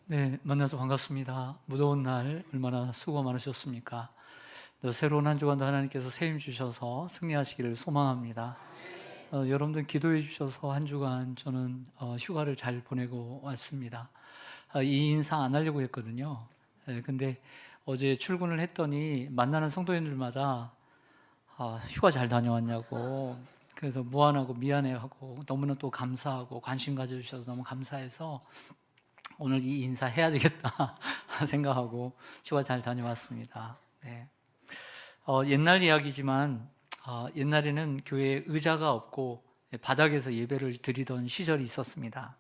네, 만나서 반갑습니다. 무더운 날 얼마나 수고 많으셨습니까? 새로운 한 주간도 하나님께서 새 힘 주셔서 승리하시기를 소망합니다. 여러분들 기도해 주셔서 한 주간 저는 휴가를 잘 보내고 왔습니다. 이 인사 안 하려고 했거든요. 근데 어제 출근을 했더니 만나는 성도님들마다 휴가 잘 다녀왔냐고, 그래서 무안하고 미안해하고 너무나 또 감사하고 관심 가져주셔서 너무 감사해서 오늘 이 인사 해야 되겠다 생각하고 휴가 잘 다녀왔습니다. 네. 옛날 이야기지만 옛날에는 교회에 의자가 없고 바닥에서 예배를 드리던 시절이 있었습니다.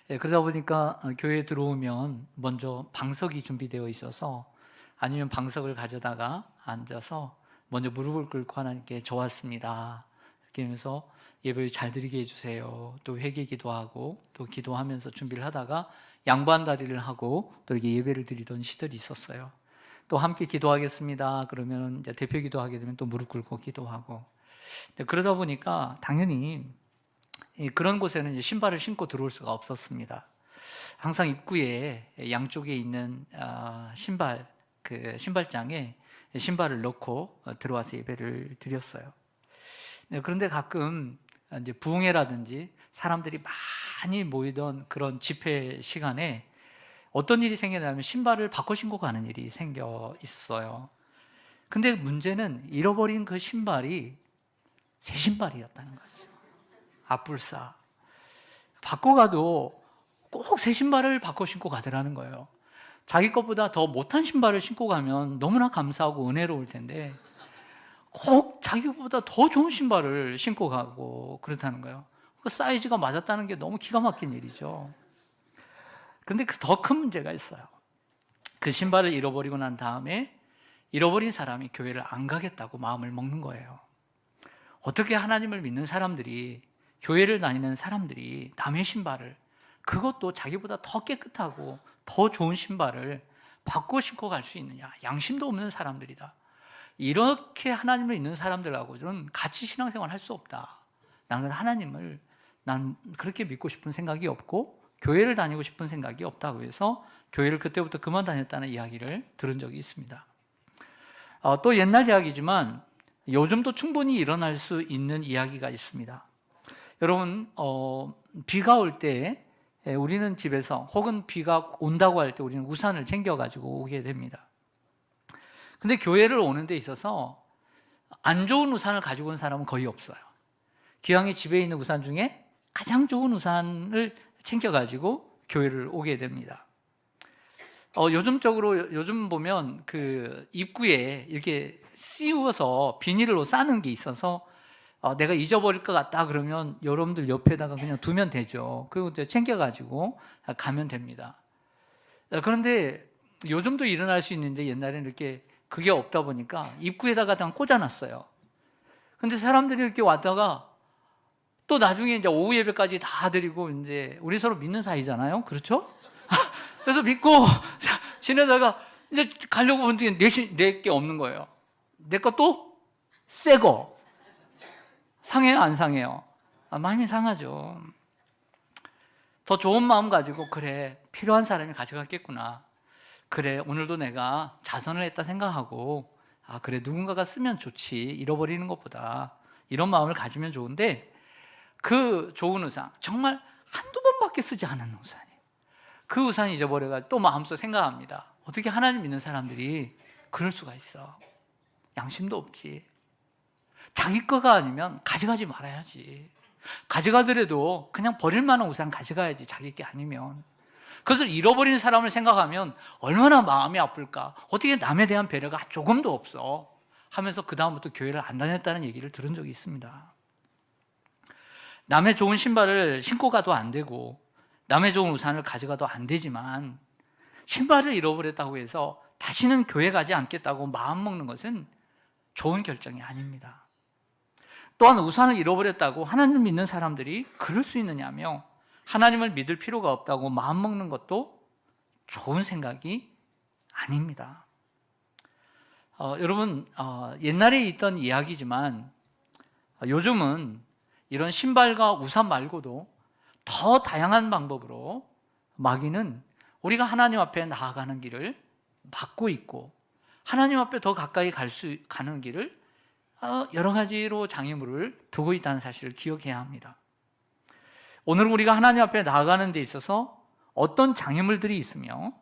그러다 보니까 교회에 들어오면 먼저 방석이 준비되어 있어서, 아니면 방석을 가져다가 앉아서 먼저 무릎을 꿇고 하나님께 좋았습니다 이렇게 하면서 예배를 잘 드리게 해주세요, 또 회개 기도하고 또 기도하면서 준비를 하다가 양반 다리를 하고 또 이렇게 예배를 드리던 시절이 있었어요. 또 함께 기도하겠습니다 그러면 이제 대표 기도하게 되면 또 무릎 꿇고 기도하고, 그러다 보니까 당연히 그런 곳에는 이제 신발을 신고 들어올 수가 없었습니다. 항상 입구에 양쪽에 있는 신발, 그 신발장에 신발을 넣고 들어와서 예배를 드렸어요. 그런데 가끔 이제 부흥회라든지 사람들이 많이 모이던 그런 집회 시간에 어떤 일이 생겨나면 신발을 바꿔 신고 가는 일이 생겨 있어요. 근데 문제는 잃어버린 그 신발이 새 신발이었다는 거죠. 앞불싸. 바꿔 가도 꼭 새 신발을 바꿔 신고 가더라는 거예요. 자기 것보다 더 못한 신발을 신고 가면 너무나 감사하고 은혜로울 텐데 꼭 자기보다 더 좋은 신발을 신고 가고 그렇다는 거예요. 그 사이즈가 맞았다는 게 너무 기가 막힌 일이죠. 근데 더 큰 문제가 있어요. 그 신발을 잃어버리고 난 다음에 잃어버린 사람이 교회를 안 가겠다고 마음을 먹는 거예요. 어떻게 하나님을 믿는 사람들이, 교회를 다니는 사람들이 남의 신발을, 그것도 자기보다 더 깨끗하고 더 좋은 신발을 바꿔 신고 갈 수 있느냐? 양심도 없는 사람들이다. 이렇게 하나님을 믿는 사람들하고는 같이 신앙생활 할 수 없다. 나는 하나님을 그렇게 믿고 싶은 생각이 없고 교회를 다니고 싶은 생각이 없다고 해서 교회를 그때부터 그만 다녔다는 이야기를 들은 적이 있습니다. 또 옛날 이야기지만 요즘도 충분히 일어날 수 있는 이야기가 있습니다. 여러분, 비가 올 때 우리는 집에서, 혹은 비가 온다고 할 때 우리는 우산을 챙겨가지고 오게 됩니다. 근데 교회를 오는 데 있어서 안 좋은 우산을 가지고 온 사람은 거의 없어요. 기왕에 집에 있는 우산 중에 가장 좋은 우산을 챙겨가지고 교회를 오게 됩니다. 요즘 보면 그 입구에 이렇게 씌워서 비닐로 싸는 게 있어서 내가 잊어버릴 것 같다 그러면 여러분들 옆에다가 그냥 두면 되죠. 그리고 이제 챙겨가지고 가면 됩니다. 그런데 요즘도 일어날 수 있는데 옛날에는 이렇게 그게 없다 보니까 입구에다가 다 꽂아놨어요. 근데 사람들이 이렇게 왔다가 또 나중에 이제 오후 예배까지 다 드리고, 이제 우리 서로 믿는 사이잖아요. 그렇죠? 그래서 믿고 지내다가 이제 가려고 보는데 내게 없는 거예요. 내 거 또 새 거. 상해요, 안 상해요? 많이 상하죠. 더 좋은 마음 가지고, 그래, 필요한 사람이 가져갔겠구나. 그래, 오늘도 내가 자선을 했다 생각하고, 그래, 누군가가 쓰면 좋지, 잃어버리는 것보다. 이런 마음을 가지면 좋은데, 그 좋은 우산, 정말 한두 번밖에 쓰지 않은 우산이에요. 그 우산 잊어버려가지고 또 마음속 생각합니다. 어떻게 하나님 믿는 사람들이 그럴 수가 있어? 양심도 없지. 자기 거가 아니면 가져가지 말아야지. 가져가더라도 그냥 버릴 만한 우산 가져가야지, 자기 게 아니면. 그것을 잃어버린 사람을 생각하면 얼마나 마음이 아플까. 어떻게 남에 대한 배려가 조금도 없어 하면서 그 다음부터 교회를 안 다녔다는 얘기를 들은 적이 있습니다. 남의 좋은 신발을 신고 가도 안 되고 남의 좋은 우산을 가져가도 안 되지만, 신발을 잃어버렸다고 해서 다시는 교회 가지 않겠다고 마음먹는 것은 좋은 결정이 아닙니다. 또한 우산을 잃어버렸다고 하나님을 믿는 사람들이 그럴 수 있느냐며, 하나님을 믿을 필요가 없다고 마음먹는 것도 좋은 생각이 아닙니다. 여러분, 옛날에 있던 이야기지만 요즘은 이런 신발과 우산 말고도 더 다양한 방법으로 마귀는 우리가 하나님 앞에 나아가는 길을 막고 있고 하나님 앞에 더 가까이 가는 길을 여러 가지로 장애물을 두고 있다는 사실을 기억해야 합니다. 오늘 우리가 하나님 앞에 나아가는 데 있어서 어떤 장애물들이 있으며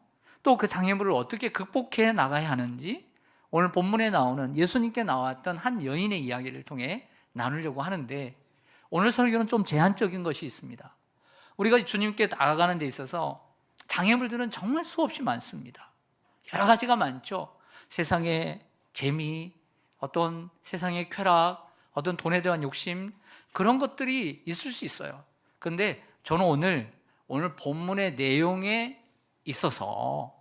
또 그 장애물을 어떻게 극복해 나가야 하는지 오늘 본문에 나오는 예수님께 나왔던 한 여인의 이야기를 통해 나누려고 하는데, 오늘 설교는 좀 제한적인 것이 있습니다. 우리가 주님께 나아가는 데 있어서 장애물들은 정말 수없이 많습니다. 여러 가지가 많죠. 세상의 재미, 어떤 세상의 쾌락, 어떤 돈에 대한 욕심, 그런 것들이 있을 수 있어요. 그런데 저는 오늘 본문의 내용에 있어서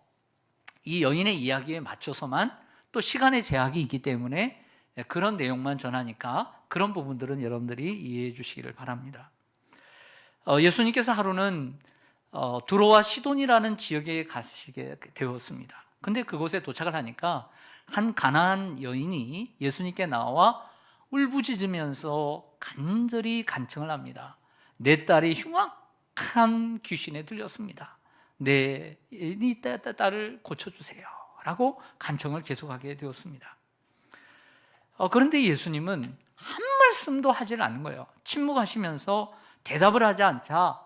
이 여인의 이야기에 맞춰서만, 또 시간의 제약이 있기 때문에 그런 내용만 전하니까 그런 부분들은 여러분들이 이해해 주시기를 바랍니다. 예수님께서 하루는 두로와 시돈이라는 지역에 가시게 되었습니다. 근데 그곳에 도착을 하니까 한 가나안 여인이 예수님께 나와 울부짖으면서 간절히 간청을 합니다. 내 딸이 흉악한 귀신에 들렸습니다. 내 딸을 고쳐주세요 라고 간청을 계속하게 되었습니다. 그런데 예수님은 한 말씀도 하질 않는 거예요. 침묵하시면서 대답을 하지 않자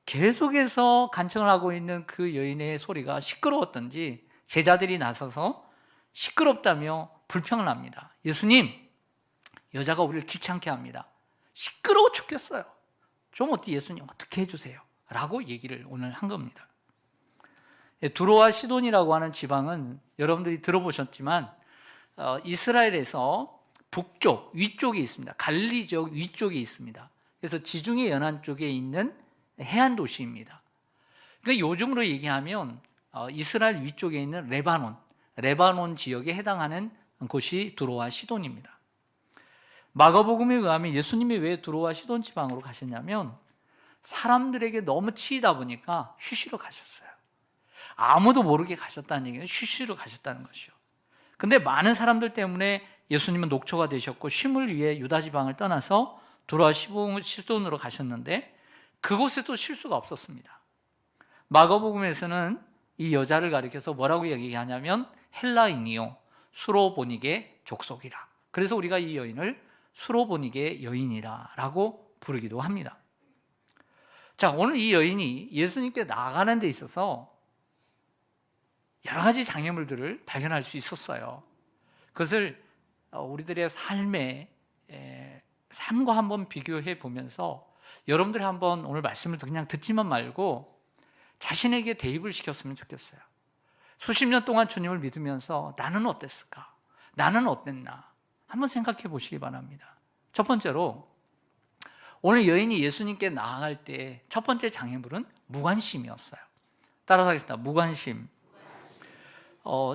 계속해서 간청을 하고 있는 그 여인의 소리가 시끄러웠던지 제자들이 나서서 시끄럽다며 불평을 합니다. 예수님, 여자가 우리를 귀찮게 합니다. 시끄러워 죽겠어요. 좀 어떻게 예수님 어떻게 해주세요 라고 얘기를 오늘 한 겁니다. 두로와 시돈이라고 하는 지방은 여러분들이 들어보셨지만 이스라엘에서 북쪽, 위쪽에 있습니다. 갈릴리 지역 위쪽에 있습니다. 그래서 지중해 연안 쪽에 있는 해안 도시입니다. 그러니까 요즘으로 얘기하면 이스라엘 위쪽에 있는 레바논 지역에 해당하는 곳이 두로와 시돈입니다. 마가복음에 의하면 예수님이 왜 두로와 시돈 지방으로 가셨냐면 사람들에게 너무 치이다 보니까 쉬쉬러 가셨어요. 아무도 모르게 가셨다는 얘기는 쉬쉬러 가셨다는 것이요. 근데 많은 사람들 때문에 예수님은 녹초가 되셨고 쉼을 위해 유다 지방을 떠나서 두로와 시돈으로 가셨는데 그곳에도 실수가 없었습니다. 마가복음에서는 이 여자를 가리켜서 뭐라고 얘기하냐면 헬라인이요 수로보니게 족속이라. 그래서 우리가 이 여인을 수로보니게 여인이라 라고 부르기도 합니다. 자, 오늘 이 여인이 예수님께 나아가는 데 있어서 여러 가지 장애물들을 발견할 수 있었어요. 그것을 우리들의 삶과 한번 비교해 보면서 여러분들이 한번 오늘 말씀을 그냥 듣지만 말고 자신에게 대입을 시켰으면 좋겠어요. 수십 년 동안 주님을 믿으면서 나는 어땠을까? 나는 어땠나? 한번 생각해 보시기 바랍니다. 첫 번째로 오늘 여인이 예수님께 나아갈 때 첫 번째 장애물은 무관심이었어요. 따라서 하겠습니다. 무관심.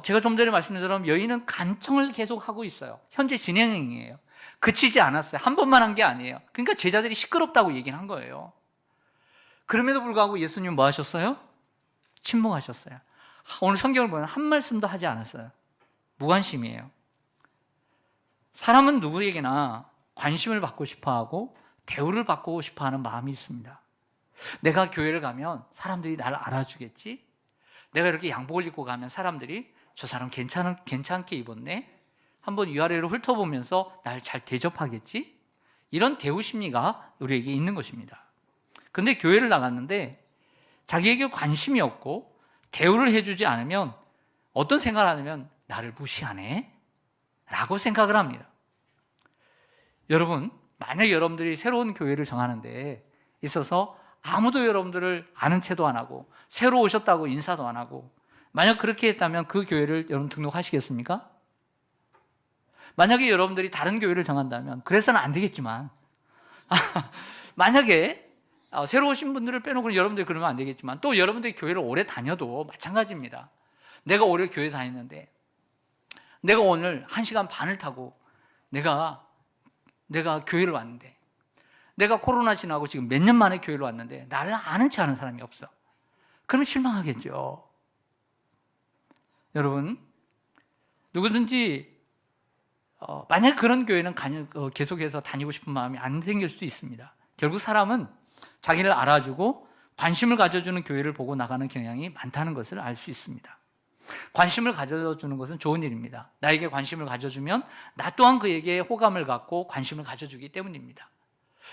제가 좀 전에 말씀드린 것처럼 여인은 간청을 계속하고 있어요. 현재 진행형이에요. 그치지 않았어요. 한 번만 한 게 아니에요. 그러니까 제자들이 시끄럽다고 얘기를 한 거예요. 그럼에도 불구하고 예수님은 뭐 하셨어요? 침묵하셨어요. 오늘 성경을 보면 한 말씀도 하지 않았어요. 무관심이에요. 사람은 누구에게나 관심을 받고 싶어하고 대우를 받고 싶어하는 마음이 있습니다. 내가 교회를 가면 사람들이 나를 알아주겠지? 내가 이렇게 양복을 입고 가면 사람들이 저 사람 괜찮게 입었네? 한번 위아래로 훑어보면서 날 잘 대접하겠지? 이런 대우 심리가 우리에게 있는 것입니다. 근데 교회를 나갔는데 자기에게 관심이 없고 대우를 해주지 않으면 어떤 생각을 하냐면 나를 무시하네? 라고 생각을 합니다. 여러분, 만약 여러분들이 새로운 교회를 정하는 데 있어서 아무도 여러분들을 아는 체도 안 하고 새로 오셨다고 인사도 안 하고 만약 그렇게 했다면 그 교회를 여러분 등록하시겠습니까? 만약에 여러분들이 다른 교회를 정한다면 그래서는 안 되겠지만 만약에 새로 오신 분들을 빼놓고 여러분들이 그러면 안 되겠지만 또 여러분들이 교회를 오래 다녀도 마찬가지입니다. 내가 오래 교회 다녔는데 내가 오늘 1시간 반을 타고 내가 교회를 왔는데 내가 코로나 지나고 지금 몇 년 만에 교회를 왔는데 나를 아는 체 아는 사람이 없어. 그러면 실망하겠죠. 여러분, 누구든지 만약 그런 교회는 계속해서 다니고 싶은 마음이 안 생길 수도 있습니다. 결국 사람은 자기를 알아주고 관심을 가져주는 교회를 보고 나가는 경향이 많다는 것을 알 수 있습니다. 관심을 가져주는 것은 좋은 일입니다. 나에게 관심을 가져주면 나 또한 그에게 호감을 갖고 관심을 가져주기 때문입니다.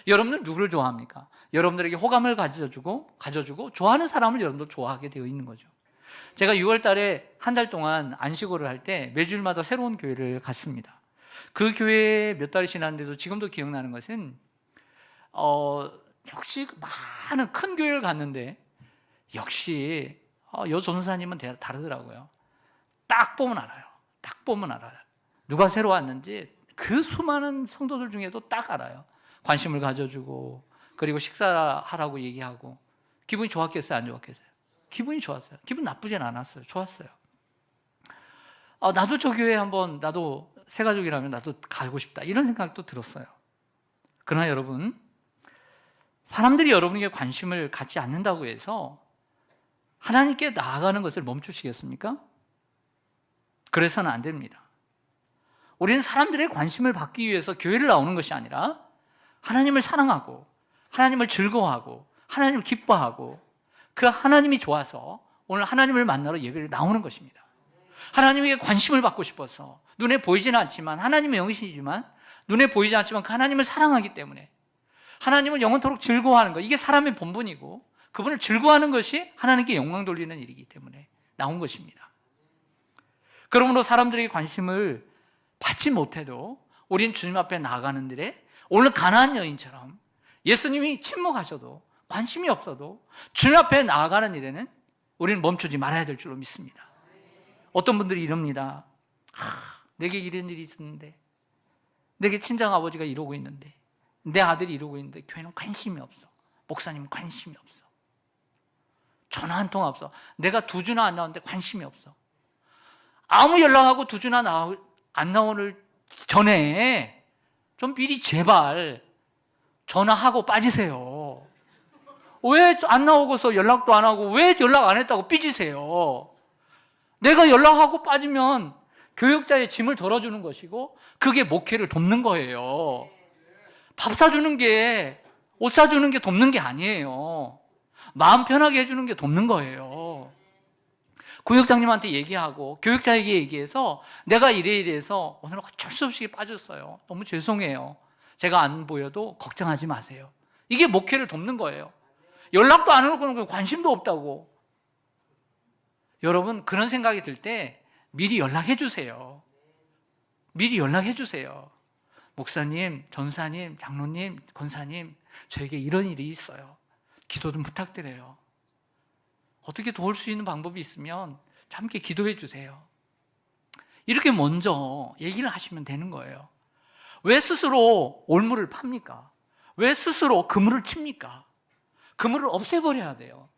여러분은 누구를 좋아합니까? 여러분들에게 호감을 가져주고 좋아하는 사람을 여러분도 좋아하게 되어 있는 거죠. 제가 6월 달에 한 달 동안 안식월을 할 때 매주일마다 새로운 교회를 갔습니다. 그 교회에 몇 달이 지났는데도 지금도 기억나는 것은 역시 많은 큰 교회를 갔는데 역시 여 전사님은 다르더라고요. 딱 보면 알아요. 딱 보면 알아요. 누가 새로 왔는지 그 수많은 성도들 중에도 딱 알아요. 관심을 가져주고 그리고 식사하라고 얘기하고. 기분이 좋았겠어요? 안 좋았겠어요? 기분이 좋았어요. 기분 나쁘진 않았어요. 좋았어요. 나도 저 교회 한번 나도 새가족이라면 나도 가고 싶다 이런 생각도 들었어요. 그러나 여러분, 사람들이 여러분에게 관심을 갖지 않는다고 해서 하나님께 나아가는 것을 멈추시겠습니까? 그래서는 안 됩니다. 우리는 사람들의 관심을 받기 위해서 교회를 나오는 것이 아니라 하나님을 사랑하고 하나님을 즐거워하고 하나님을 기뻐하고 그 하나님이 좋아서 오늘 하나님을 만나러 예배를 나오는 것입니다. 하나님에게 관심을 받고 싶어서 눈에 보이지는 않지만 하나님의 영이시지만 눈에 보이지 않지만 그 하나님을 사랑하기 때문에 하나님을 영원토록 즐거워하는 것, 이게 사람의 본분이고 그분을 즐거워하는 것이 하나님께 영광 돌리는 일이기 때문에 나온 것입니다. 그러므로 사람들에게 관심을 받지 못해도 우린 주님 앞에 나아가는 일에 오늘 가나안 여인처럼 예수님이 침묵하셔도 관심이 없어도 주님 앞에 나아가는 일에는 우리는 멈추지 말아야 될 줄로 믿습니다. 어떤 분들이 이럽니다. 내게 이런 일이 있었는데, 내게 친정아버지가 이러고 있는데, 내 아들이 이러고 있는데 교회는 관심이 없어. 목사님은 관심이 없어. 전화 한 통 없어. 내가 2주나 안 나오는데 관심이 없어. 아무 연락하고 2주나 안 나오는 전에 좀 미리 제발 전화하고 빠지세요. 왜 안 나오고서 연락도 안 하고 왜 연락 안 했다고 삐지세요? 내가 연락하고 빠지면 교역자의 짐을 덜어주는 것이고 그게 목회를 돕는 거예요. 밥 사주는 게, 옷 사주는 게 돕는 게 아니에요. 마음 편하게 해주는 게 돕는 거예요. 구역장님한테 얘기하고 교역자에게 얘기해서 내가 이래서 오늘 어쩔 수 없이 빠졌어요. 너무 죄송해요. 제가 안 보여도 걱정하지 마세요. 이게 목회를 돕는 거예요. 연락도 안 하고 관심도 없다고. 여러분, 그런 생각이 들 때 미리 연락해 주세요. 미리 연락해 주세요. 목사님, 전사님, 장로님, 권사님, 저에게 이런 일이 있어요. 기도 좀 부탁드려요. 어떻게 도울 수 있는 방법이 있으면 함께 기도해 주세요. 이렇게 먼저 얘기를 하시면 되는 거예요. 왜 스스로 올무를 팝니까? 왜 스스로 그물을 칩니까? 그물을 없애버려야 돼요.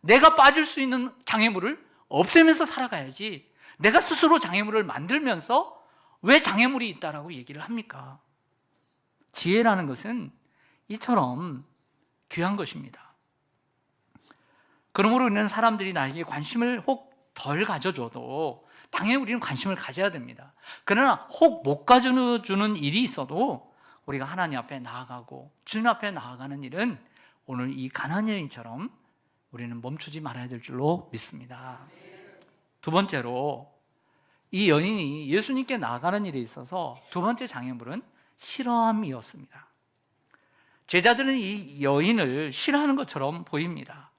내가 빠질 수 있는 장애물을 없애면서 살아가야지 내가 스스로 장애물을 만들면서 왜 장애물이 있다라고 얘기를 합니까? 지혜라는 것은 이처럼 귀한 것입니다. 그러므로 우리는 사람들이 나에게 관심을 혹 덜 가져줘도 당연히 우리는 관심을 가져야 됩니다. 그러나 혹 못 가져주는 일이 있어도 우리가 하나님 앞에 나아가고 주님 앞에 나아가는 일은 오늘 이 가나안 여인처럼 우리는 멈추지 말아야 될 줄로 믿습니다. 두 번째로 이 여인이 예수님께 나아가는 일에 있어서 두 번째 장애물은 싫어함이었습니다. 제자들은 이 여인을 싫어하는 것처럼 보입니다.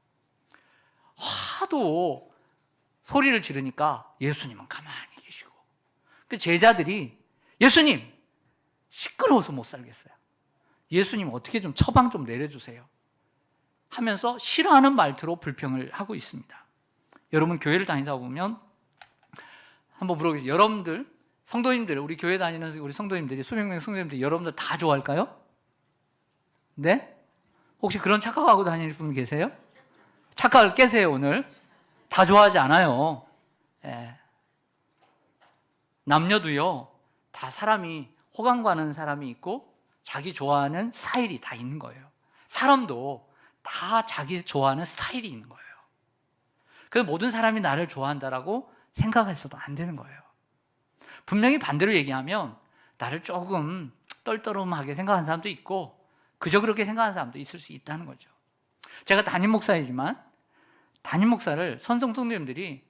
하도 소리를 지르니까 예수님은 가만히 계시고 그 제자들이 예수님 시끄러워서 못 살겠어요. 예수님 어떻게 좀 처방 좀 내려주세요 하면서 싫어하는 말투로 불평을 하고 있습니다. 여러분 교회를 다니다 보면 한번 물어보겠습니다. 여러분들 성도님들, 우리 교회 다니는 우리 성도님들이 수백 명의 성도님들이 여러분들 다 좋아할까요? 네? 혹시 그런 착각하고 다니는 분 계세요? 착각을 깨세요. 오늘 다 좋아하지 않아요. 예. 남녀도요 다 사람이 호감 가는 사람이 있고 자기 좋아하는 스타일이 다 있는 거예요. 사람도 다 자기 좋아하는 스타일이 있는 거예요. 그래서 모든 사람이 나를 좋아한다라고 생각해서도 안 되는 거예요. 분명히 반대로 얘기하면 나를 조금 떨떠름하게 생각하는 사람도 있고 그저 그렇게 생각하는 사람도 있을 수 있다는 거죠. 제가 담임 목사이지만 담임 목사를 선성 성도님들이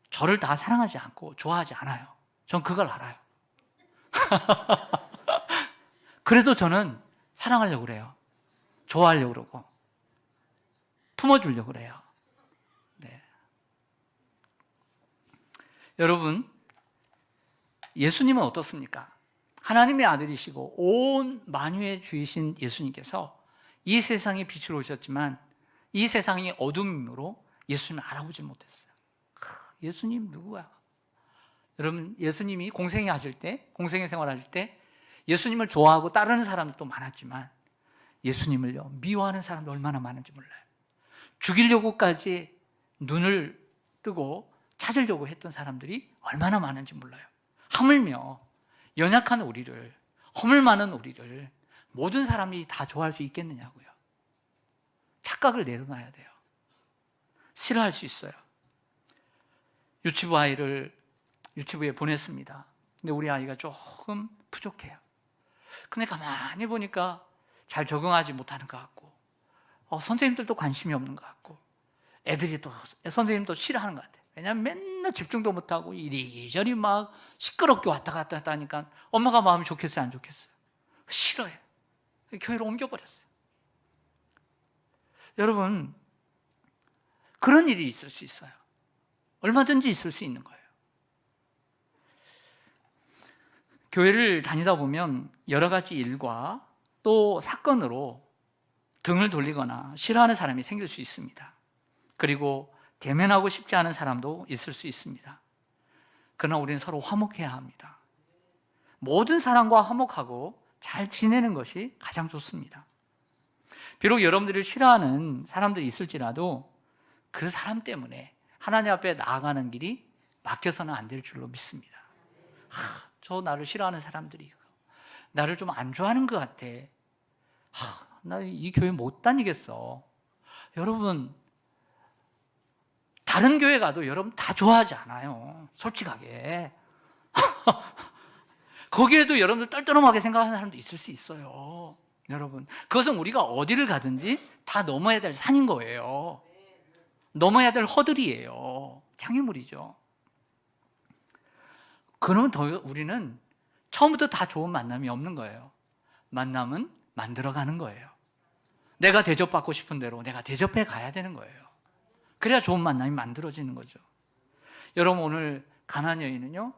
저를 다 사랑하지 않고 좋아하지 않아요. 전 그걸 알아요. 그래도 저는 사랑하려고 그래요. 좋아하려고 그러고 품어주려고 그래요. 네. 여러분, 예수님은 어떻습니까? 하나님의 아들이시고 온 만유의 주이신 예수님께서 이 세상에 빛으로 오셨지만 이 세상이 어둠으로 예수님을 알아보지 못했어요. 예수님 누구야? 여러분, 예수님이 공생애 생활하실 때 예수님을 좋아하고 따르는 사람도 많았지만 예수님을요 미워하는 사람도 얼마나 많은지 몰라요. 죽이려고까지 눈을 뜨고 찾으려고 했던 사람들이 얼마나 많은지 몰라요. 하물며 연약한 우리를, 허물 많은 우리를 모든 사람이 다 좋아할 수 있겠느냐고요. 착각을 내려놔야 돼요. 싫어할 수 있어요. 유치부 아이를 유치부에 보냈습니다. 근데 우리 아이가 조금 부족해요. 근데 가만히 보니까 잘 적응하지 못하는 것 같고 선생님들도 관심이 없는 것 같고 애들이 또 선생님도 싫어하는 것 같아요. 왜냐하면 맨날 집중도 못하고 이리저리 막 시끄럽게 왔다 갔다 하니까 엄마가 마음이 좋겠어요, 안 좋겠어요? 싫어요. 교회로 옮겨버렸어요. 여러분, 그런 일이 있을 수 있어요. 얼마든지 있을 수 있는 거예요. 교회를 다니다 보면 여러 가지 일과 또 사건으로 등을 돌리거나 싫어하는 사람이 생길 수 있습니다. 그리고 대면하고 싶지 않은 사람도 있을 수 있습니다. 그러나 우리는 서로 화목해야 합니다. 모든 사람과 화목하고 잘 지내는 것이 가장 좋습니다. 비록 여러분들을 싫어하는 사람들이 있을지라도 그 사람 때문에 하나님 앞에 나아가는 길이 막혀서는 안 될 줄로 믿습니다. 저 나를 싫어하는 사람들이 나를 좀 안 좋아하는 것 같아. 나 이 교회 못 다니겠어. 여러분, 다른 교회 가도 여러분 다 좋아하지 않아요. 솔직하게. 거기에도 여러분들 떨떠름하게 생각하는 사람도 있을 수 있어요. 여러분, 그것은 우리가 어디를 가든지 다 넘어야 될 산인 거예요. 넘어야 될 허들이에요. 장애물이죠. 그러면 더 우리는 처음부터 다 좋은 만남이 없는 거예요. 만남은 만들어가는 거예요. 내가 대접받고 싶은 대로 내가 대접해 가야 되는 거예요. 그래야 좋은 만남이 만들어지는 거죠. 여러분, 오늘 가나안 여인은요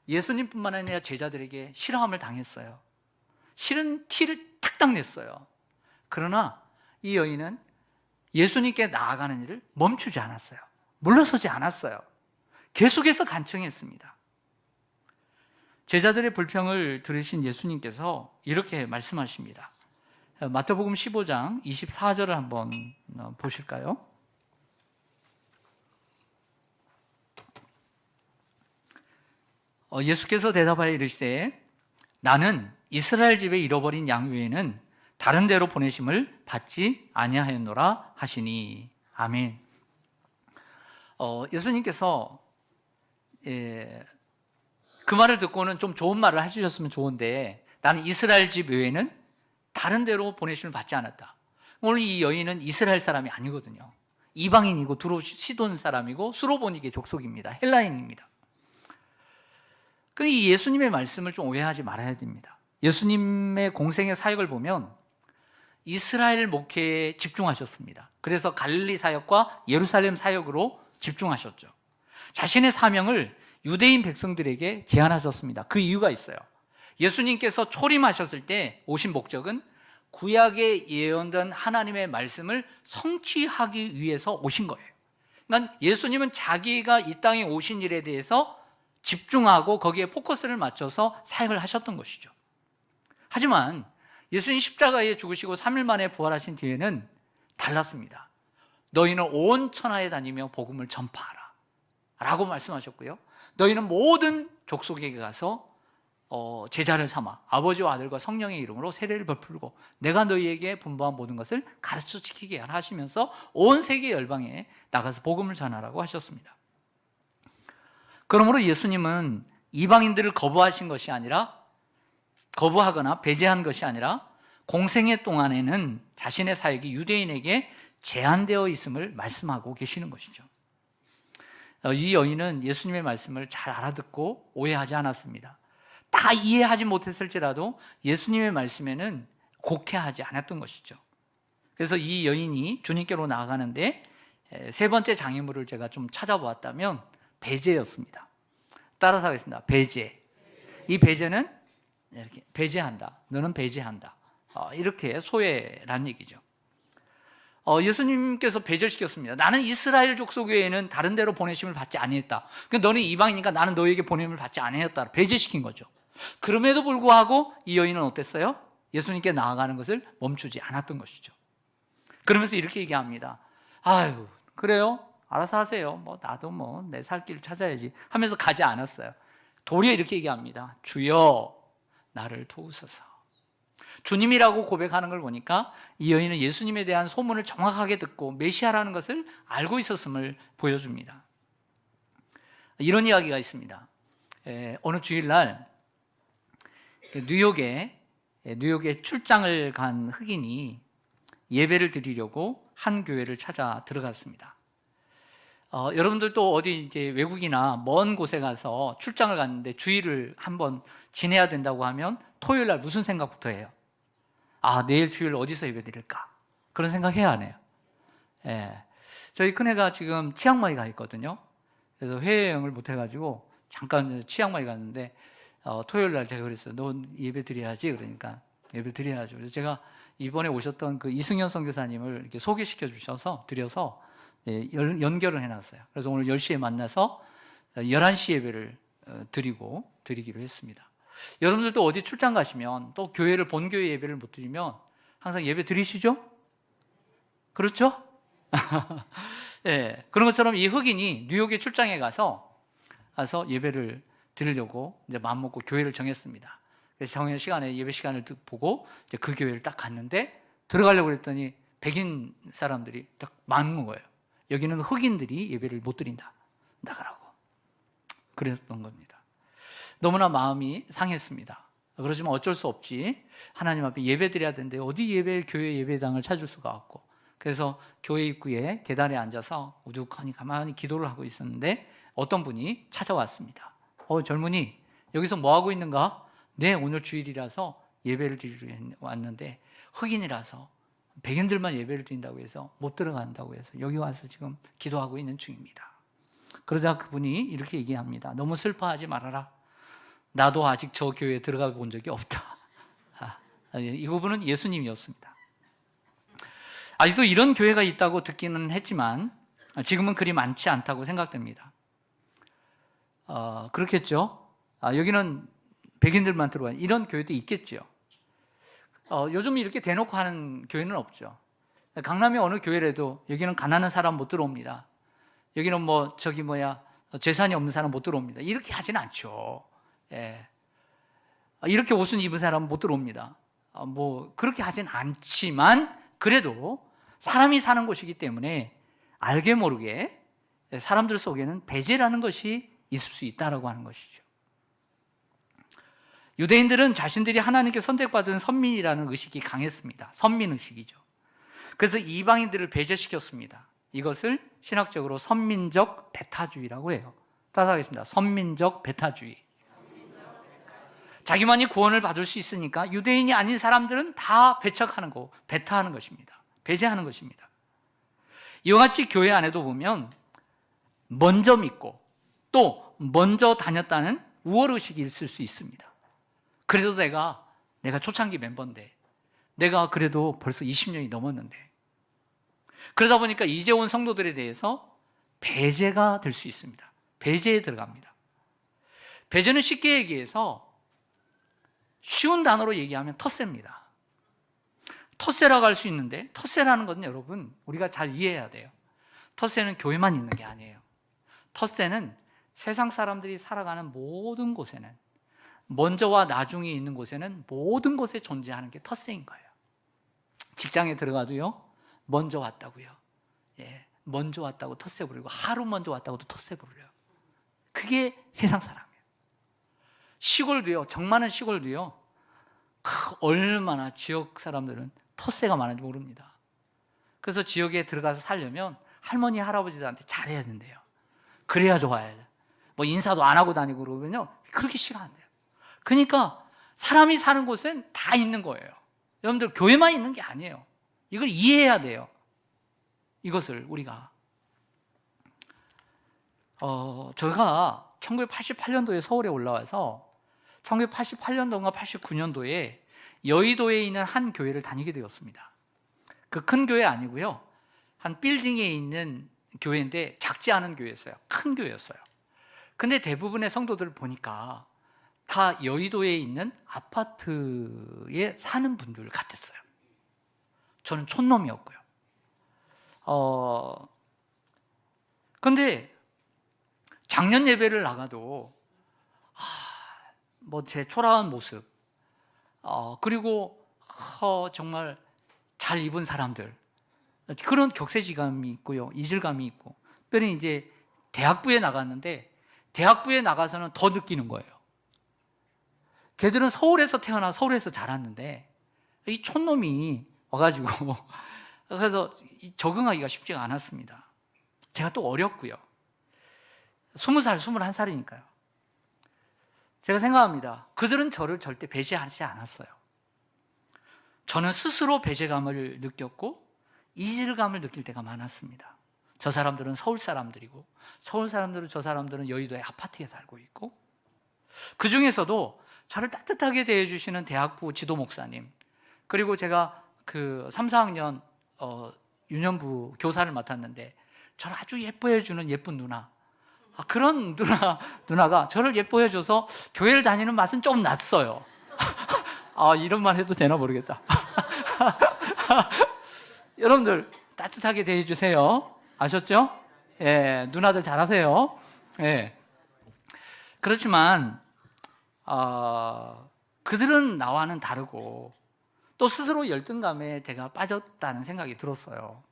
예수님뿐만 아니라 제자들에게 싫어함을 당했어요. 싫은 티를 탁탁 냈어요. 그러나 이 여인은 예수님께 나아가는 일을 멈추지 않았어요. 물러서지 않았어요. 계속해서 간청했습니다. 제자들의 불평을 들으신 예수님께서 이렇게 말씀하십니다. 마태복음 15장 24절을 한번 보실까요? 예수께서 대답하여 이르시되 나는 이스라엘 집에 잃어버린 양 외에는 다른 데로 보내심을 받지 아니하였노라 하시니. 아멘. 예수님께서 그 말을 듣고는 좀 좋은 말을 해주셨으면 좋은데 나는 이스라엘 집 외에는 다른 데로 보내심을 받지 않았다. 오늘 이 여인은 이스라엘 사람이 아니거든요. 이방인이고 두로 시돈 사람이고 수로보니게 족속입니다. 헬라인입니다. 이 예수님의 말씀을 좀 오해하지 말아야 됩니다. 예수님의 공생의 사역을 보면 이스라엘 목회에 집중하셨습니다. 그래서 갈릴리 사역과 예루살렘 사역으로 집중하셨죠. 자신의 사명을 유대인 백성들에게 제안하셨습니다. 그 이유가 있어요. 예수님께서 초림하셨을 때 오신 목적은 구약에 예언된 하나님의 말씀을 성취하기 위해서 오신 거예요. 그러니까 예수님은 자기가 이 땅에 오신 일에 대해서 집중하고 거기에 포커스를 맞춰서 사역을 하셨던 것이죠. 하지만 예수님 십자가에 죽으시고 3일 만에 부활하신 뒤에는 달랐습니다. 너희는 온 천하에 다니며 복음을 전파하라 라고 말씀하셨고요. 너희는 모든 족속에게 가서 제자를 삼아 아버지와 아들과 성령의 이름으로 세례를 베풀고 내가 너희에게 분부한 모든 것을 가르쳐 지키게 하라 하시면서 온 세계 열방에 나가서 복음을 전하라고 하셨습니다. 그러므로 예수님은 이방인들을 거부하신 것이 아니라 거부하거나 배제한 것이 아니라 공생애 동안에는 자신의 사역이 유대인에게 제한되어 있음을 말씀하고 계시는 것이죠. 이 여인은 예수님의 말씀을 잘 알아듣고 오해하지 않았습니다. 다 이해하지 못했을지라도 예수님의 말씀에는 곡해하지 않았던 것이죠. 그래서 이 여인이 주님께로 나아가는데 세 번째 장애물을 제가 좀 찾아보았다면 배제였습니다. 따라서 하겠습니다. 배제. 이 배제는 이렇게 배제한다. 너는 배제한다. 이렇게 소외라는 얘기죠. 예수님께서 배제시켰습니다. 나는 이스라엘 족속 외에는 다른 데로 보내심을 받지 아니했다. 그러니까 너는 이방이니까 나는 너에게 보냄을 받지 아니했다. 배제시킨 거죠. 그럼에도 불구하고 이 여인은 어땠어요? 예수님께 나아가는 것을 멈추지 않았던 것이죠. 그러면서 이렇게 얘기합니다. 아유, 그래요? 알아서 하세요. 나도 내 살 길 찾아야지 하면서 가지 않았어요. 도리어 이렇게 얘기합니다. 주여, 나를 도우소서. 주님이라고 고백하는 걸 보니까 이 여인은 예수님에 대한 소문을 정확하게 듣고 메시아라는 것을 알고 있었음을 보여줍니다. 이런 이야기가 있습니다. 어느 주일날 뉴욕에 출장을 간 흑인이 예배를 드리려고 한 교회를 찾아 들어갔습니다. 여러분들도 어디 이제 외국이나 먼 곳에 가서 출장을 갔는데 주일을 한번 지내야 된다고 하면 토요일 날 무슨 생각부터 해요? 내일 주일 어디서 예배 드릴까? 그런 생각 해야 하네요. 저희 큰애가 지금 치앙마이 가 있거든요. 그래서 해외여행을 못 해가지고 잠깐 치앙마이 갔는데 토요일 날 제가 그랬어요. 너 예배 드려야지. 그러니까 예배 드려야죠. 그래서 제가 이번에 오셨던 그 이승현 선교사님을 이렇게 소개시켜 주셔서 드려서 연결을 해놨어요. 그래서 오늘 10시에 만나서 11시 예배를 드리기로 했습니다. 여러분들도 어디 출장 가시면 또 교회를 본교회 예배를 못 드리면 항상 예배 드리시죠? 그렇죠? 네, 그런 것처럼 이 흑인이 뉴욕에 출장에 가서 예배를 드리려고 이제 마음먹고 교회를 정했습니다. 그래서 정해진 시간에 예배 시간을 보고 이제 그 교회를 딱 갔는데 들어가려고 그랬더니 백인 사람들이 딱 많은 거예요. 여기는 흑인들이 예배를 못 드린다. 나가라고. 그랬던 겁니다. 너무나 마음이 상했습니다. 그렇지만 어쩔 수 없지. 하나님 앞에 예배 드려야 되는데 어디 교회 예배당을 찾을 수가 없고. 그래서 교회 입구에 계단에 앉아서 우두커니 가만히 기도를 하고 있었는데 어떤 분이 찾아왔습니다. 젊은이, 여기서 뭐 하고 있는가? 네, 오늘 주일이라서 예배를 드리러 왔는데 흑인이라서 백인들만 예배를 드린다고 해서 못 들어간다고 해서 여기 와서 지금 기도하고 있는 중입니다. 그러자 그분이 이렇게 얘기합니다. 너무 슬퍼하지 말아라. 나도 아직 저 교회에 들어가 본 적이 없다. 이 부분은 예수님이었습니다. 아직도 이런 교회가 있다고 듣기는 했지만 지금은 그리 많지 않다고 생각됩니다. 그렇겠죠? 여기는 백인들만 들어와 이런 교회도 있겠죠. 요즘 이렇게 대놓고 하는 교회는 없죠. 강남의 어느 교회라도 여기는 가난한 사람 못 들어옵니다. 여기는 재산이 없는 사람 못 들어옵니다. 이렇게 하진 않죠. 이렇게 옷은 입은 사람은 못 들어옵니다. 그렇게 하진 않지만 그래도 사람이 사는 곳이기 때문에 알게 모르게 사람들 속에는 배제라는 것이 있을 수 있다라고 하는 것이죠. 유대인들은 자신들이 하나님께 선택받은 선민이라는 의식이 강했습니다. 선민의식이죠. 그래서 이방인들을 배제시켰습니다. 이것을 신학적으로 선민적 배타주의라고 해요. 따라하겠습니다. 선민적 배타주의. 자기만이 구원을 받을 수 있으니까 유대인이 아닌 사람들은 다 배타하는 것입니다. 배제하는 것입니다. 이와 같이 교회 안에도 보면 먼저 믿고 또 먼저 다녔다는 우월의식이 있을 수 있습니다. 그래도 내가 초창기 멤버인데 내가 그래도 벌써 20년이 넘었는데 그러다 보니까 이제 온 성도들에 대해서 배제가 될 수 있습니다. 배제에 들어갑니다. 배제는 쉽게 얘기해서 쉬운 단어로 얘기하면 텃세입니다. 텃세라고 할 수 있는데 텃세라는 것은 여러분 우리가 잘 이해해야 돼요. 텃세는 교회만 있는 게 아니에요. 텃세는 세상 사람들이 살아가는 모든 곳에는 먼저와 나중에 있는 곳에는 모든 곳에 존재하는 게 텃세인 거예요. 직장에 들어가도요. 먼저 왔다고요. 먼저 왔다고 텃세 부르고 하루 먼저 왔다고도 텃세 부르요. 그게 세상 사람이에요. 시골도요. 정많은 시골도요. 얼마나 지역 사람들은 텃세가 많은지 모릅니다. 그래서 지역에 들어가서 살려면 할머니, 할아버지들한테 잘해야 된대요. 그래야 좋아요. 뭐 인사도 안 하고 다니고 그러면요, 그렇게 싫어한대요. 그러니까 사람이 사는 곳엔 다 있는 거예요. 여러분들, 교회만 있는 게 아니에요. 이걸 이해해야 돼요. 이것을 우리가 제가 1988년도에 서울에 올라와서 1988년도인가 89년도에 여의도에 있는 한 교회를 다니게 되었습니다. 그 큰 교회 아니고요, 한 빌딩에 있는 교회인데 작지 않은 교회였어요. 큰 교회였어요. 근데 대부분의 성도들을 보니까 다 여의도에 있는 아파트에 사는 분들 같았어요. 저는 촌놈이었고요. 근데 작년 예배를 나가도 뭐 제 초라한 모습, 그리고 정말 잘 입은 사람들, 그런 격세지감이 있고요, 이질감이 있고, 특별히 이제 대학부에 나갔는데 대학부에 나가서는 더 느끼는 거예요. 걔들은 서울에서 태어나 서울에서 자랐는데 이 촌놈이 와가지고 그래서 적응하기가 쉽지가 않았습니다. 제가 또 어렸고요. 20살, 21살이니까요. 제가 생각합니다. 그들은 저를 절대 배제하지 않았어요. 저는 스스로 배제감을 느꼈고 이질감을 느낄 때가 많았습니다. 저 사람들은 서울 사람들이고, 서울 사람들은, 저 사람들은 여의도의 아파트에 살고 있고, 그 중에서도 저를 따뜻하게 대해주시는 대학부 지도 목사님, 그리고 제가 그 3, 4학년 유년부 교사를 맡았는데 저를 아주 예뻐해주는 예쁜 누나, 그런 누나가 저를 예뻐해줘서 교회를 다니는 맛은 좀 났어요. 이런 말 해도 되나 모르겠다. 여러분들 따뜻하게 대해주세요. 아셨죠? 예, 누나들 잘하세요. 예. 그렇지만 그들은 나와는 다르고 또 스스로 열등감에 제가 빠졌다는 생각이 들었어요.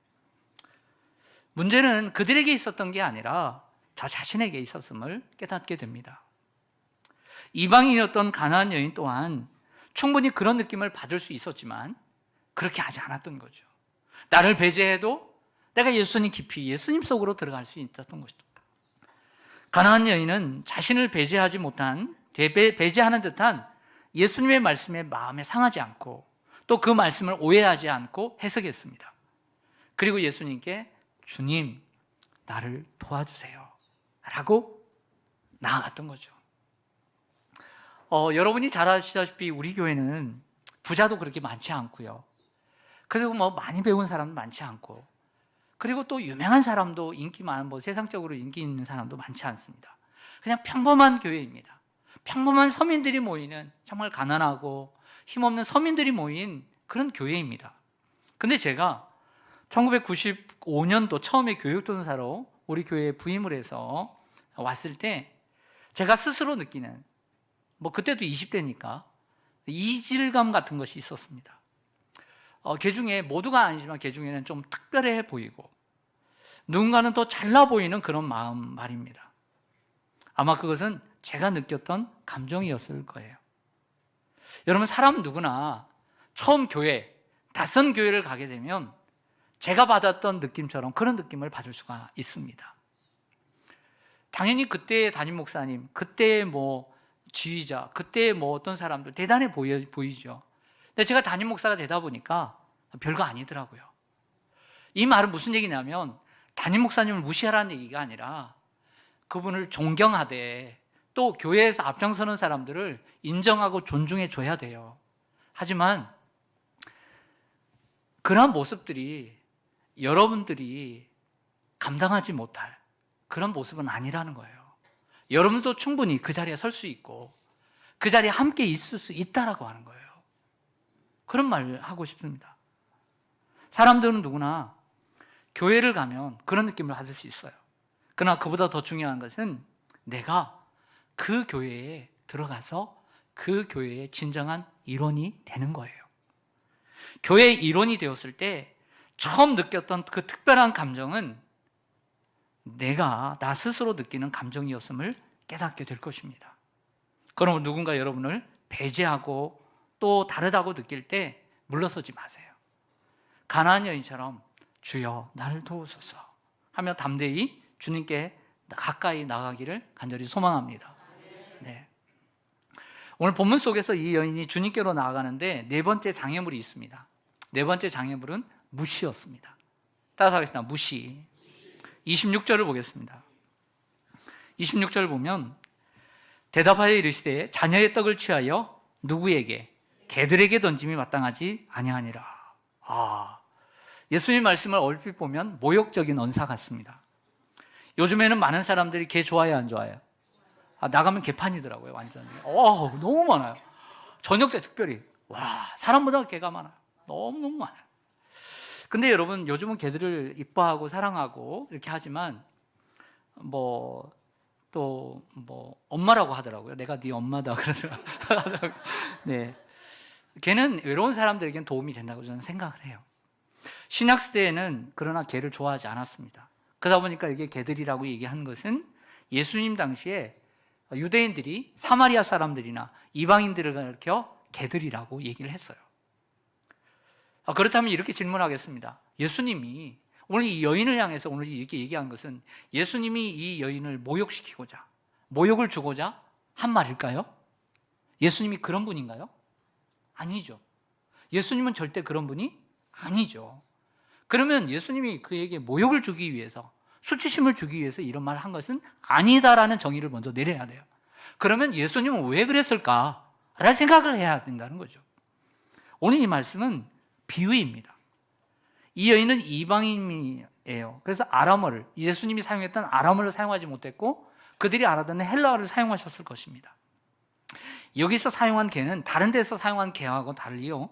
문제는 그들에게 있었던 게 아니라 저 자신에게 있었음을 깨닫게 됩니다. 이방인이었던 가나안 여인 또한 충분히 그런 느낌을 받을 수 있었지만 그렇게 하지 않았던 거죠. 나를 배제해도 내가 예수님 깊이 예수님 속으로 들어갈 수 있었던 것이죠. 가나안 여인은 자신을 배제하지 못한, 배제하는 듯한 예수님의 말씀에 마음에 상하지 않고 또 그 말씀을 오해하지 않고 해석했습니다. 그리고 예수님께 주님, 나를 도와주세요 라고 나아갔던 거죠. 여러분이 잘 아시다시피 우리 교회는 부자도 그렇게 많지 않고요, 그리고 뭐 많이 배운 사람도 많지 않고, 그리고 또 유명한 사람도 인기 많은, 뭐 세상적으로 인기 있는 사람도 많지 않습니다. 그냥 평범한 교회입니다. 평범한 서민들이 모이는, 정말 가난하고 힘없는 서민들이 모인 그런 교회입니다. 근데 제가 1995년도 처음에 교육전사로 우리 교회에 부임을 해서 왔을 때 제가 스스로 느끼는, 뭐 그때도 20대니까 이질감 같은 것이 있었습니다. 그 중에 모두가 아니지만 그 중에는 좀 특별해 보이고 누군가는 더 잘나 보이는 그런 마음 말입니다. 아마 그것은 제가 느꼈던 감정이었을 거예요. 여러분, 사람 누구나 처음 교회, 낯선 교회를 가게 되면 제가 받았던 느낌처럼 그런 느낌을 받을 수가 있습니다. 당연히 그때의 담임 목사님, 그때의 뭐 지휘자, 그때의 뭐 어떤 사람들 대단해 보이죠. 근데 제가 담임 목사가 되다 보니까 별거 아니더라고요. 이 말은 무슨 얘기냐면 담임 목사님을 무시하라는 얘기가 아니라 그분을 존경하되 또 교회에서 앞장서는 사람들을 인정하고 존중해 줘야 돼요. 하지만 그런 모습들이 여러분들이 감당하지 못할 그런 모습은 아니라는 거예요. 여러분도 충분히 그 자리에 설 수 있고 그 자리에 함께 있을 수 있다라고 하는 거예요. 그런 말을 하고 싶습니다. 사람들은 누구나 교회를 가면 그런 느낌을 받을 수 있어요. 그러나 그보다 더 중요한 것은 내가 그 교회에 들어가서 그 교회의 진정한 일원이 되는 거예요. 교회의 일원이 되었을 때 처음 느꼈던 그 특별한 감정은 내가 나 스스로 느끼는 감정이었음을 깨닫게 될 것입니다. 그러면 누군가 여러분을 배제하고 또 다르다고 느낄 때 물러서지 마세요. 가나안 여인처럼 주여 나를 도우소서 하며 담대히 주님께 가까이 나가기를 간절히 소망합니다. 네. 오늘 본문 속에서 이 여인이 주님께로 나아가는데 네 번째 장애물이 있습니다. 네 번째 장애물은 무시였습니다. 따라서 하겠습니다. 무시. 26절을 보겠습니다. 26절 보면 대답하여 이르시되 자녀의 떡을 취하여 누구에게? 개들에게 던짐이 마땅하지 아니하니라. 예수님 말씀을 얼핏 보면 모욕적인 언사 같습니다. 요즘에는 많은 사람들이 개 좋아해요, 안 좋아해요? 나가면 개판이더라고요, 완전히. 너무 많아요. 저녁 때 특별히. 사람보다 개가 많아요. 너무너무 많아요. 근데 여러분, 요즘은 개들을 이뻐하고 사랑하고 이렇게 하지만 엄마라고 하더라고요. 내가 네 엄마다 그러더라고요. 네. 개는 외로운 사람들에게는 도움이 된다고 저는 생각을 해요. 신약 시대에는 그러나 개를 좋아하지 않았습니다. 그러다 보니까 이게 개들이라고 얘기한 것은 예수님 당시에 유대인들이 사마리아 사람들이나 이방인들을 가리켜 개들이라고 얘기를 했어요. 그렇다면 이렇게 질문하겠습니다. 예수님이 오늘 이 여인을 향해서 오늘 이렇게 얘기한 것은 예수님이 이 여인을 모욕시키고자, 모욕을 주고자 한 말일까요? 예수님이 그런 분인가요? 아니죠. 예수님은 절대 그런 분이 아니죠. 그러면 예수님이 그에게 모욕을 주기 위해서, 수치심을 주기 위해서 이런 말을 한 것은 아니다라는 정의를 먼저 내려야 돼요. 그러면 예수님은 왜 그랬을까라는 생각을 해야 된다는 거죠. 오늘 이 말씀은 비유입니다. 이 여인은 이방인이에요. 그래서 아람어를, 예수님이 사용했던 아람어를 사용하지 못했고 그들이 알아듣는 헬라어를 사용하셨을 것입니다. 여기서 사용한 개는 다른 데서 사용한 개하고 달리요,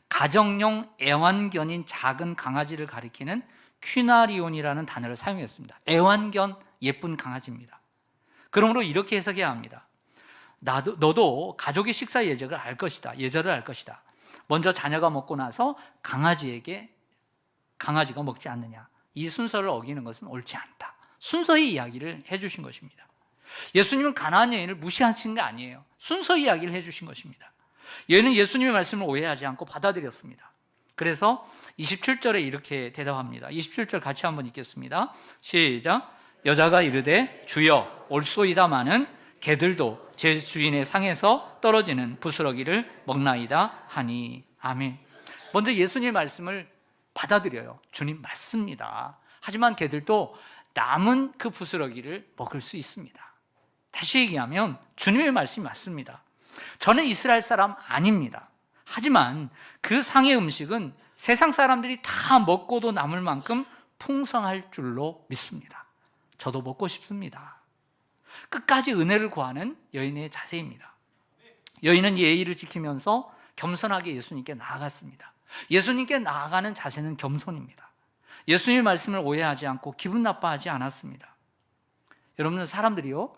가정용 애완견인 작은 강아지를 가리키는 퀴나리온이라는 단어를 사용했습니다. 애완견, 예쁜 강아지입니다. 그러므로 이렇게 해석해야 합니다. 너도 가족의 식사 예절을 알 것이다. 먼저 자녀가 먹고 나서 강아지가 먹지 않느냐, 이 순서를 어기는 것은 옳지 않다. 순서의 이야기를 해주신 것입니다. 예수님은 가나안 여인을 무시하신 게 아니에요. 순서 이야기를 해주신 것입니다. 여인은 예수님의 말씀을 오해하지 않고 받아들였습니다. 그래서 27절에 이렇게 대답합니다. 27절 같이 한번 읽겠습니다. 시작. 여자가 이르되 주여 올소이다마는 개들도 제 주인의 상에서 떨어지는 부스러기를 먹나이다 하니. 아멘. 먼저 예수님의 말씀을 받아들여요. 주님 맞습니다. 하지만 개들도 남은 그 부스러기를 먹을 수 있습니다. 다시 얘기하면 주님의 말씀이 맞습니다. 저는 이스라엘 사람 아닙니다. 하지만 그 상의 음식은 세상 사람들이 다 먹고도 남을 만큼 풍성할 줄로 믿습니다. 저도 먹고 싶습니다. 끝까지 은혜를 구하는 여인의 자세입니다. 여인은 예의를 지키면서 겸손하게 예수님께 나아갔습니다. 예수님께 나아가는 자세는 겸손입니다. 예수님의 말씀을 오해하지 않고 기분 나빠하지 않았습니다. 여러분, 사람들이요,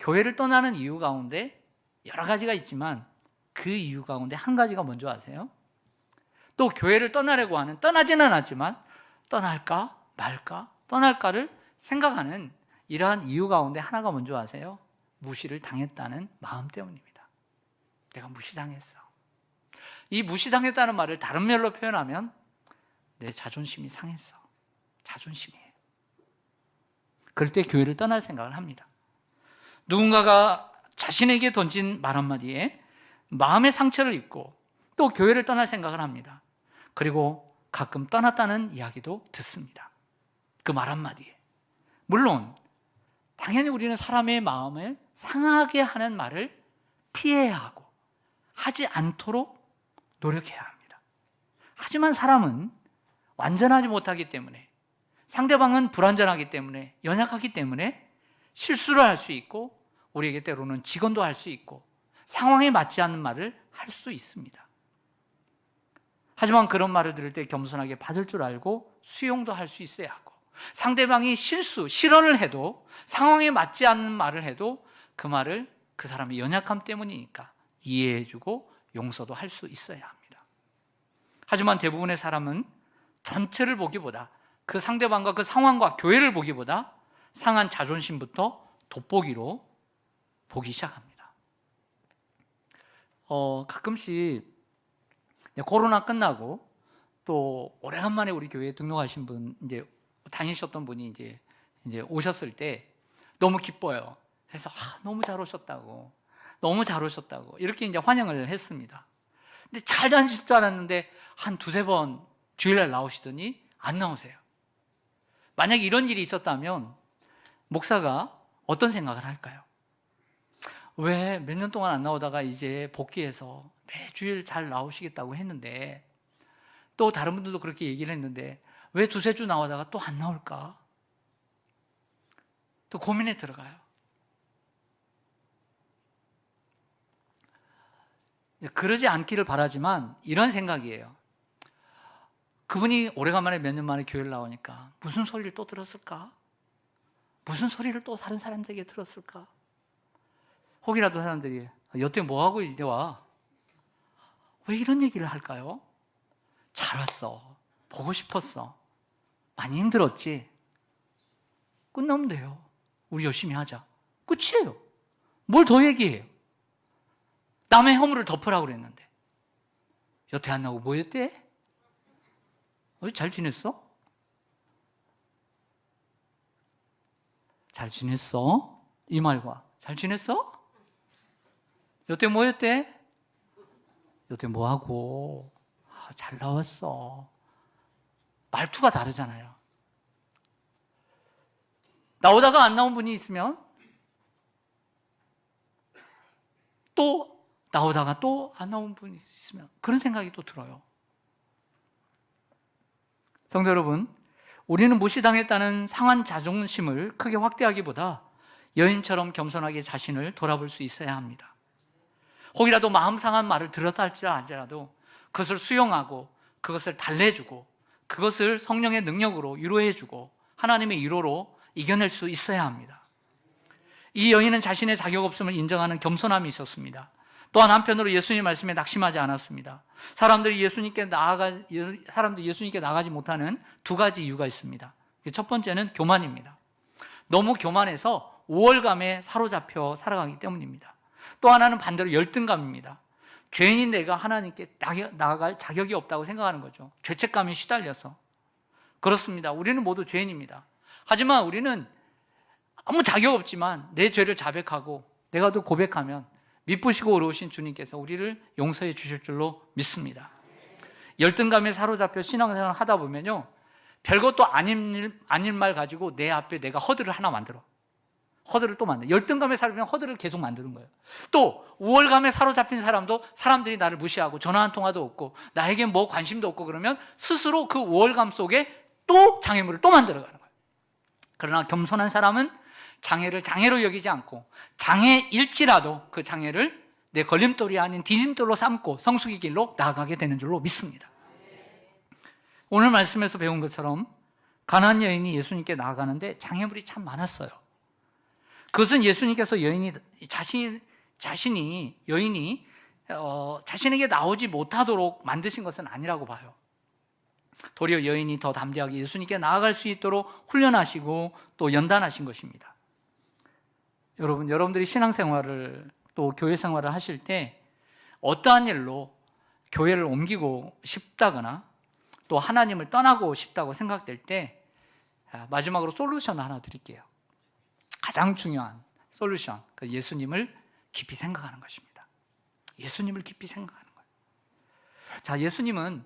교회를 떠나는 이유 가운데 여러 가지가 있지만 그 이유 가운데 한 가지가 뭔지 아세요? 또 교회를 떠나려고 하는, 떠나지는 않았지만 떠날까 말까, 떠날까를 생각하는 이러한 이유 가운데 하나가 뭔지 아세요? 무시를 당했다는 마음 때문입니다. 내가 무시당했어. 이 무시당했다는 말을 다른 말로 표현하면 내 자존심이 상했어. 자존심이에요. 그럴 때 교회를 떠날 생각을 합니다. 누군가가 자신에게 던진 말 한마디에 마음의 상처를 입고 또 교회를 떠날 생각을 합니다. 그리고 가끔 떠났다는 이야기도 듣습니다. 그 말 한마디에. 물론 당연히 우리는 사람의 마음을 상하게 하는 말을 피해야 하고 하지 않도록 노력해야 합니다. 하지만 사람은 완전하지 못하기 때문에, 상대방은 불완전하기 때문에, 연약하기 때문에 실수를 할 수 있고 우리에게 때로는 직언도 할 수 있고 상황에 맞지 않는 말을 할 수 있습니다. 하지만 그런 말을 들을 때 겸손하게 받을 줄 알고 수용도 할 수 있어야 하고, 상대방이 실언을 해도, 상황에 맞지 않는 말을 해도 그 말을 그 사람의 연약함 때문이니까 이해해주고 용서도 할 수 있어야 합니다. 하지만 대부분의 사람은 전체를 보기보다, 그 상대방과 그 상황과 교회를 보기보다 상한 자존심부터 돋보기로 보기 시작합니다. 가끔씩 코로나 끝나고 또 오래간만에 우리 교회에 등록하신 분, 이제 다니셨던 분이 이제 오셨을 때 너무 기뻐요. 그래서 너무 잘 오셨다고, 너무 잘 오셨다고 이렇게 이제 환영을 했습니다. 근데 잘 다니실 줄 알았는데 한 두세 번 주일날 나오시더니 안 나오세요. 만약에 이런 일이 있었다면 목사가 어떤 생각을 할까요? 왜 몇 년 동안 안 나오다가 이제 복귀해서 매주일 잘 나오시겠다고 했는데, 또 다른 분들도 그렇게 얘기를 했는데 왜 두세 주 나오다가 또 안 나올까? 또 고민에 들어가요. 그러지 않기를 바라지만 이런 생각이에요. 그분이 오래간만에 몇 년 만에 교회를 나오니까 무슨 소리를 또 들었을까? 무슨 소리를 또 다른 사람들에게 들었을까? 혹이라도 사람들이 여태 뭐하고 이제 와? 왜 이런 얘기를 할까요? 잘 왔어. 보고 싶었어. 많이 힘들었지? 끝나면 돼요. 우리 열심히 하자. 끝이에요. 뭘 더 얘기해요? 남의 허물을 덮으라고 그랬는데 여태 안 나오고 뭐 했대? 잘 지냈어? 잘 지냈어? 이 말과 잘 지냈어? 여태 뭐 했대? 여태 뭐 하고? 잘 나왔어. 말투가 다르잖아요. 나오다가 안 나온 분이 있으면 또 나오다가 또 안 나온 분이 있으면 그런 생각이 또 들어요. 성도 여러분, 우리는 무시당했다는 상한 자존심을 크게 확대하기보다 여인처럼 겸손하게 자신을 돌아볼 수 있어야 합니다. 혹이라도 마음 상한 말을 들었다 할지라도 그것을 수용하고 그것을 달래주고 그것을 성령의 능력으로 위로해주고 하나님의 위로로 이겨낼 수 있어야 합니다. 이 여인은 자신의 자격 없음을 인정하는 겸손함이 있었습니다. 또한 한편으로 예수님 말씀에 낙심하지 않았습니다. 사람들이 예수님께 나가지 못하는 두 가지 이유가 있습니다. 첫 번째는 교만입니다. 너무 교만해서 우월감에 사로잡혀 살아가기 때문입니다. 또 하나는 반대로 열등감입니다. 죄인인 내가 하나님께 나아갈 자격이 없다고 생각하는 거죠. 죄책감에 시달려서. 그렇습니다. 우리는 모두 죄인입니다. 하지만 우리는 아무 자격 없지만 내 죄를 자백하고 내가 또 고백하면 미쁘시고 어려우신 주님께서 우리를 용서해 주실 줄로 믿습니다. 열등감에 사로잡혀 신앙생활을 하다 보면요, 별것도 아닌 말 가지고 내 앞에 내가 허들을 하나 만들어. 허들을 또 만들어. 열등감에 사로잡히면 허들을 계속 만드는 거예요. 또 우월감에 사로잡힌 사람도 사람들이 나를 무시하고 전화 한 통화도 없고 나에게 뭐 관심도 없고 그러면 스스로 그 우월감 속에 또 장애물을 또 만들어가는 거예요. 그러나 겸손한 사람은 장애를 장애로 여기지 않고 장애일지라도 그 장애를 내 걸림돌이 아닌 디딤돌로 삼고 성숙의 길로 나아가게 되는 줄로 믿습니다. 오늘 말씀에서 배운 것처럼 가나안 여인이 예수님께 나아가는데 장애물이 참 많았어요. 그것은 예수님께서 여인이 자신에게 나오지 못하도록 만드신 것은 아니라고 봐요. 도리어 여인이 더 담대하게 예수님께 나아갈 수 있도록 훈련하시고 또 연단하신 것입니다. 여러분들이 신앙생활을 또 교회 생활을 하실 때 어떠한 일로 교회를 옮기고 싶다거나 또 하나님을 떠나고 싶다고 생각될 때 마지막으로 솔루션 하나 드릴게요. 가장 중요한 솔루션, 예수님을 깊이 생각하는 것입니다. 예수님을 깊이 생각하는 거예요. 자, 예수님은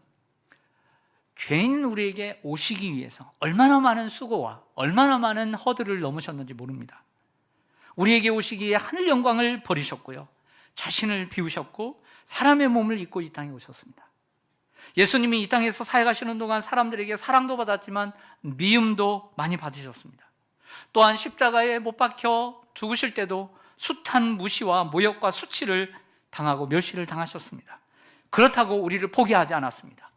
죄인 우리에게 오시기 위해서 얼마나 많은 수고와 얼마나 많은 허들을 넘으셨는지 모릅니다. 우리에게 오시기에 하늘 영광을 버리셨고요, 자신을 비우셨고 사람의 몸을 입고 이 땅에 오셨습니다. 예수님이 이 땅에서 사역하시는 동안 사람들에게 사랑도 받았지만 미움도 많이 받으셨습니다. 또한 십자가에 못 박혀 죽으실 때도 숱한 무시와 모욕과 수치를 당하고 멸시를 당하셨습니다. 그렇다고 우리를 포기하지 않았습니다.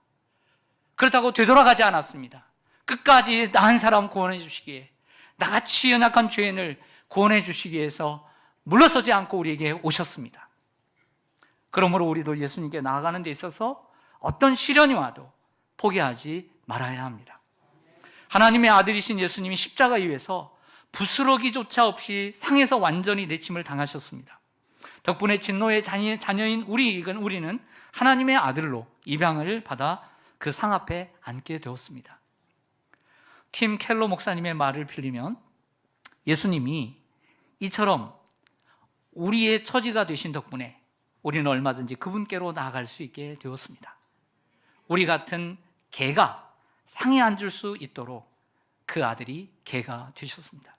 그렇다고 되돌아가지 않았습니다. 끝까지 나 한 사람 구원해 주시기에, 나같이 연약한 죄인을 구원해 주시기 위해서 물러서지 않고 우리에게 오셨습니다. 그러므로 우리도 예수님께 나아가는 데 있어서 어떤 시련이 와도 포기하지 말아야 합니다. 하나님의 아들이신 예수님이 십자가 위에서 부스러기조차 없이 상에서 완전히 내침을 당하셨습니다. 덕분에 진노의 자녀인 우리는 하나님의 아들로 입양을 받아 그 상 앞에 앉게 되었습니다. 팀 켈러 목사님의 말을 빌리면 예수님이 이처럼 우리의 처지가 되신 덕분에 우리는 얼마든지 그분께로 나아갈 수 있게 되었습니다. 우리 같은 개가 상에 앉을 수 있도록 그 아들이 개가 되셨습니다.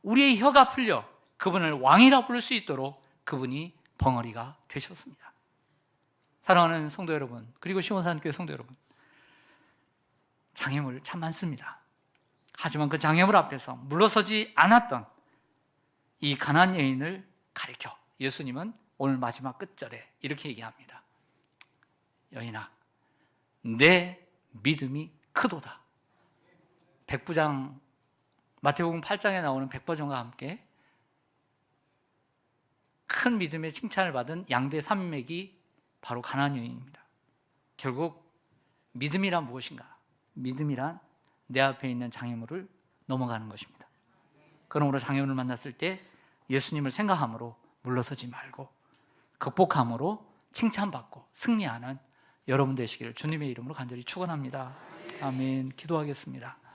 우리의 혀가 풀려 그분을 왕이라 부를 수 있도록 그분이 벙어리가 되셨습니다. 사랑하는 성도 여러분, 그리고 시원산교회 성도 여러분, 장애물 참 많습니다. 하지만 그 장애물 앞에서 물러서지 않았던 이 가난안 여인을 가리켜 예수님은 오늘 마지막 끝절에 이렇게 얘기합니다. 여인아, 내 믿음이 크도다. 백부장, 마태복음 8장에 나오는 백부장과 함께 큰 믿음의 칭찬을 받은 양대 산맥이 바로 가나안 여인입니다. 결국 믿음이란 무엇인가? 믿음이란 내 앞에 있는 장애물을 넘어가는 것입니다. 그러므로 장애물을 만났을 때 예수님을 생각함으로 물러서지 말고 극복함으로 칭찬받고 승리하는 여러분 되시기를 주님의 이름으로 간절히 축원합니다. 아멘. 기도하겠습니다.